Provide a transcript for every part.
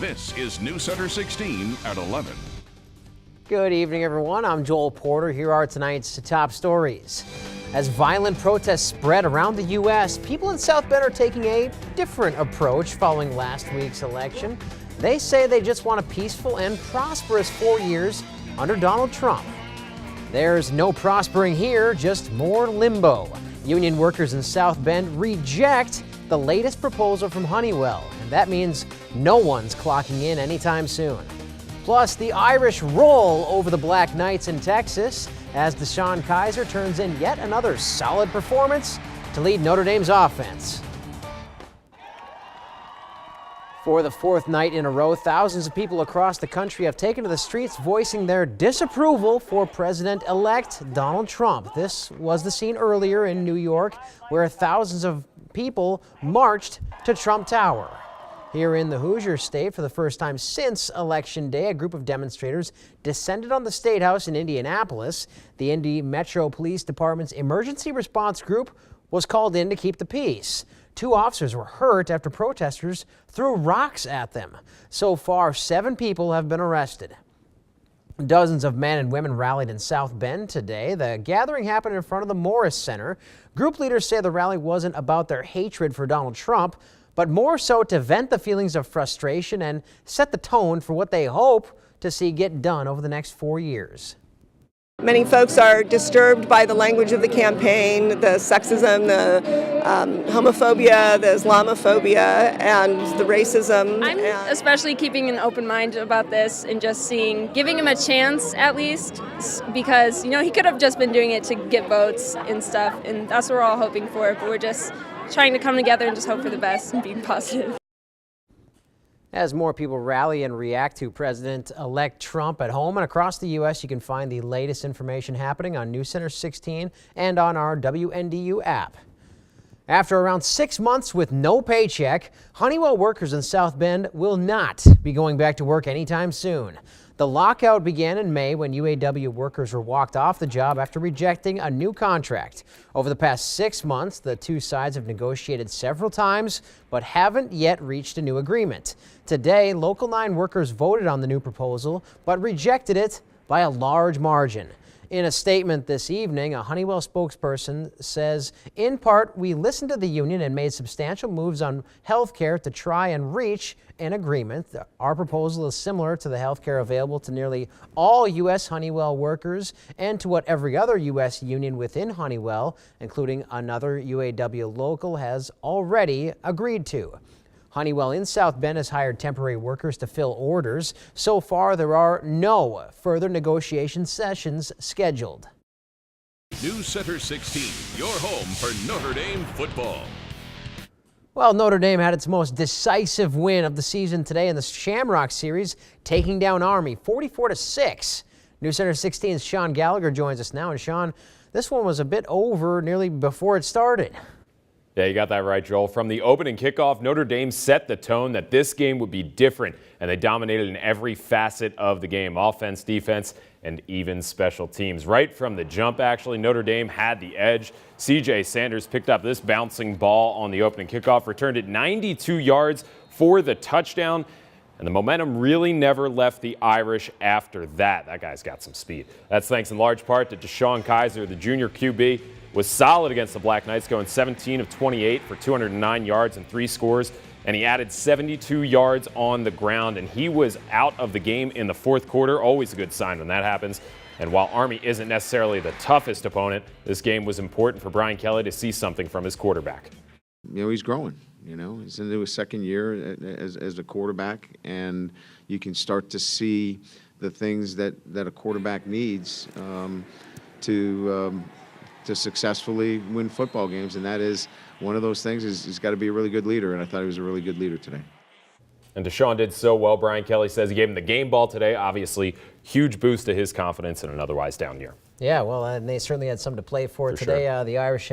This is News Center 16 at 11. Good evening, everyone. I'm Joel Porter. Here are tonight's top stories. As violent protests spread around the U.S., people in South Bend are taking a different approach following last week's election. They say they just want a peaceful and prosperous 4 years under Donald Trump. There's no prospering here, just more limbo. Union workers in South Bend reject the latest proposal from Honeywell, and that means no one's clocking in anytime soon. Plus, the Irish roll over the Black Knights in Texas as DeShone Kizer turns in yet another solid performance to lead Notre Dame's offense. For the fourth night in a row, thousands of people across the country have taken to the streets voicing their disapproval for President-elect Donald Trump. This was the scene earlier in New York, where thousands of people marched to Trump Tower. Here in the Hoosier State, for the first time since Election Day, a group of demonstrators descended on the State House in Indianapolis. The Indy Metro Police Department's emergency response group was called in to keep the peace. 2 officers were hurt after protesters threw rocks at them. So far, 7 people have been arrested. Dozens of men and women rallied in South Bend today. The gathering happened in front of the Morris Center. Group leaders say the rally wasn't about their hatred for Donald Trump, but more so to vent the feelings of frustration and set the tone for what they hope to see get done over the next 4 years. Many folks are disturbed by the language of the campaign, the sexism, the homophobia, the Islamophobia, and the racism. I'm especially keeping an open mind about this and just giving him a chance at least, because, he could have just been doing it to get votes and stuff, and that's what we're all hoping for, but we're just trying to come together and just hope for the best and being positive. As more people rally and react to President-elect Trump at home and across the U.S., you can find the latest information happening on News Center 16 and on our WNDU app. After around 6 months with no paycheck, Honeywell workers in South Bend will not be going back to work anytime soon. The lockout began in May when UAW workers were walked off the job after rejecting a new contract. Over the past 6 months, the two sides have negotiated several times, but haven't yet reached a new agreement. Today, Local 9 workers voted on the new proposal, but rejected it by a large margin. In a statement this evening, a Honeywell spokesperson says, in part, we listened to the union and made substantial moves on health care to try and reach an agreement. Our proposal is similar to the health care available to nearly all U.S. Honeywell workers and to what every other U.S. union within Honeywell, including another UAW local, has already agreed to. Honeywell in South Bend has hired temporary workers to fill orders. So far, there are no further negotiation sessions scheduled. News Center 16, your home for Notre Dame football. Well, Notre Dame had its most decisive win of the season today in the Shamrock Series, taking down Army 44-6. News Center 16's Sean Gallagher joins us now. And Sean, this one was a bit over nearly before it started. Yeah, you got that right, Joel. From the opening kickoff, Notre Dame set the tone that this game would be different, and they dominated in every facet of the game: offense, defense, and even special teams. Right from the jump, actually, Notre Dame had the edge. C.J. Sanders picked up this bouncing ball on the opening kickoff, returned it 92 yards for the touchdown, and the momentum really never left the Irish after that. That guy's got some speed. That's thanks in large part to DeShone Kizer, the junior QB. Was solid against the Black Knights, going 17 of 28 for 209 yards and 3 scores, and he added 72 yards on the ground, and he was out of the game in the fourth quarter. Always a good sign when that happens. And while Army isn't necessarily the toughest opponent, this game was important for Brian Kelly to see something from his quarterback. He's growing. He's into his second year as a quarterback, and you can start to see the things that a quarterback needs to successfully win football games, and that is one of those things. He's got to be a really good leader, and I thought he was a really good leader today. And DeShone did so well. Brian Kelly says he gave him the game ball today. Obviously, huge boost to his confidence in an otherwise down year. Yeah, well, and they certainly had something to play for today. Sure. The Irish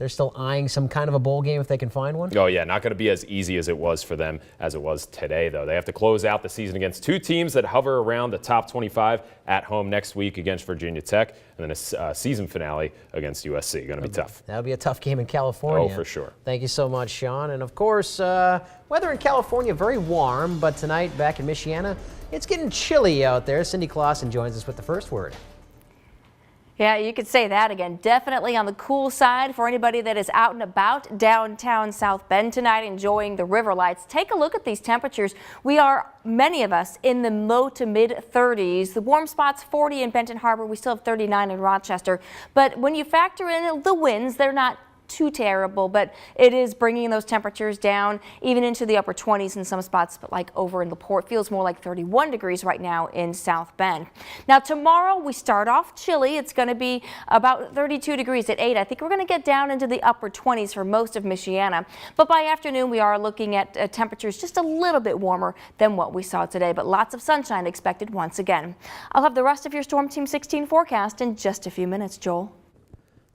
they're still eyeing some kind of a bowl game if they can find one? Oh, yeah, not going to be as easy as it was for them as it was today, though. They have to close out the season against two teams that hover around the top 25 at home next week against Virginia Tech, and then a season finale against USC. Going to be tough. That'll be a tough game in California. Oh, for sure. Thank you so much, Sean. And of course, weather in California very warm, but tonight back in Michiana, it's getting chilly out there. Cindy Clausen joins us with the first word. Yeah, you could say that again. Definitely on the cool side for anybody that is out and about downtown South Bend tonight enjoying the river lights. Take a look at these temperatures. We are, many of us, in the low to mid 30s. The warm spots 40 in Benton Harbor. We still have 39 in Rochester. But when you factor in the winds, they're not too terrible, but it is bringing those temperatures down even into the upper 20s in some spots, but like over in LaPorte, feels more like 31 degrees right now in South Bend. Now tomorrow we start off chilly. It's going to be about 32 degrees at 8. I think we're going to get down into the upper 20s for most of Michiana, but by afternoon we are looking at temperatures just a little bit warmer than what we saw today, but lots of sunshine expected once again. I'll have the rest of your Storm Team 16 forecast in just a few minutes, Joel.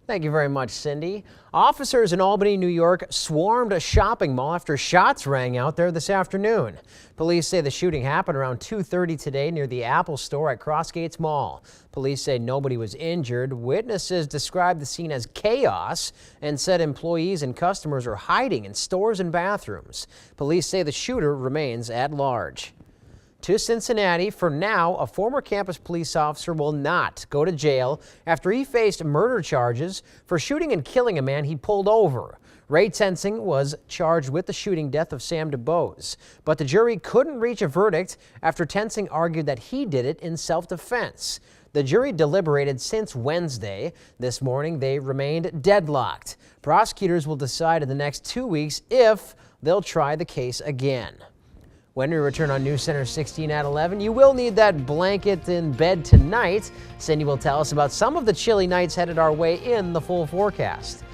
Thank you very much, Cindy. Officers in Albany, New York swarmed a shopping mall after shots rang out there this afternoon. Police say the shooting happened around 2:30 today near the Apple store at Crossgates Mall. Police say nobody was injured. Witnesses described the scene as chaos and said employees and customers are hiding in stores and bathrooms. Police say the shooter remains at large. To Cincinnati, for now, a former campus police officer will not go to jail after he faced murder charges for shooting and killing a man he pulled over. Ray Tensing was charged with the shooting death of Sam DuBose, but the jury couldn't reach a verdict after Tensing argued that he did it in self-defense. The jury deliberated since Wednesday. This morning, they remained deadlocked. Prosecutors will decide in the next 2 weeks if they'll try the case again. When we return on News Center 16 at 11, you will need that blanket in bed tonight. Cindy will tell us about some of the chilly nights headed our way in the full forecast.